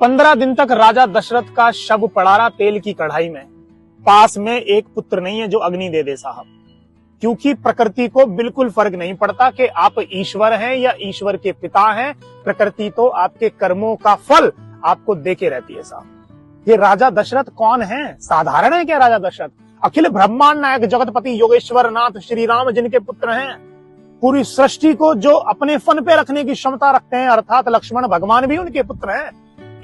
15 दिन तक राजा दशरथ का शव पड़ा रहा तेल की कढ़ाई में। पास में एक पुत्र नहीं है जो अग्नि दे दे साहब, क्योंकि प्रकृति को बिल्कुल फर्क नहीं पड़ता कि आप ईश्वर हैं या ईश्वर के पिता हैं। प्रकृति तो आपके कर्मों का फल आपको देके रहती है साहब। ये राजा दशरथ कौन है? साधारण है क्या राजा दशरथ? अखिल ब्रह्मांड नायक जगतपति योगेश्वर नाथ श्री राम जिनके पुत्र हैं। पूरी सृष्टि को जो अपने फन पे रखने की क्षमता रखते हैं, अर्थात लक्ष्मण भगवान भी उनके पुत्र हैं,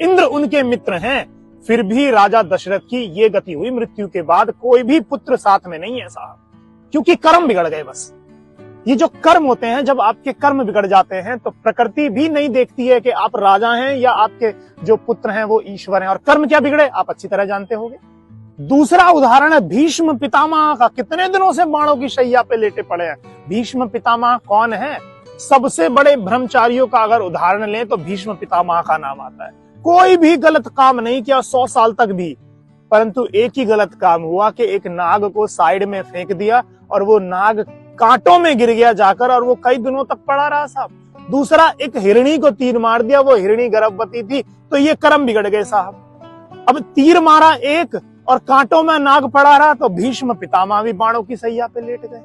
इंद्र उनके मित्र हैं। फिर भी राजा दशरथ की ये गति हुई, मृत्यु के बाद कोई भी पुत्र साथ में नहीं है साहब, क्योंकि कर्म बिगड़ गए। बस ये जो कर्म होते हैं, जब आपके कर्म बिगड़ जाते हैं तो प्रकृति भी नहीं देखती है कि आप राजा हैं या आपके जो पुत्र हैं वो ईश्वर हैं। और कर्म क्या बिगड़े आप अच्छी तरह जानते होंगे। दूसरा उदाहरण है भीष्म पितामह का। कितने दिनों से बाणों की शैया पे लेटे पड़े हैं। भीष्म पितामह कौन है? सबसे बड़े ब्रह्मचारियों का अगर उदाहरण लें तो भीष्म पितामह का नाम आता है। कोई भी गलत काम नहीं किया 100 साल तक भी, परंतु एक ही गलत काम हुआ कि एक नाग को साइड में फेंक दिया और वो नाग कांटों में गिर गया जाकर, और वो कई दिनों तक पड़ा रहा साहब। दूसरा, एक हिरणी को तीर मार दिया, वो हिरणी गर्भवती थी, तो ये कर्म बिगड़ गए साहब। अब तीर मारा एक और कांटों में नाग पड़ा रहा, तो भीष्म पितामह भी बाणों की सैया पे लेट गए।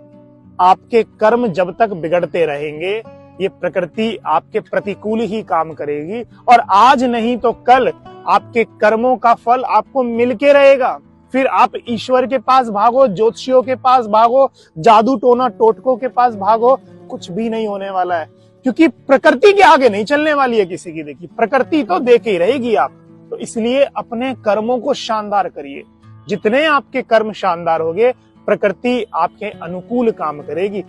आपके कर्म जब तक बिगड़ते रहेंगे ये प्रकृति आपके प्रतिकूल ही काम करेगी, और आज नहीं तो कल आपके कर्मों का फल आपको मिलके रहेगा। फिर आप ईश्वर के पास भागो, ज्योतिषियों के पास भागो, जादू टोना टोटकों के पास भागो, कुछ भी नहीं होने वाला है, क्योंकि प्रकृति के आगे नहीं चलने वाली है किसी की। देखिए, प्रकृति तो देके ही रहेगी आप। तो इसलिए अपने कर्मों को शानदार करिए। जितने आपके कर्म शानदार होंगे, प्रकृति आपके अनुकूल काम करेगी।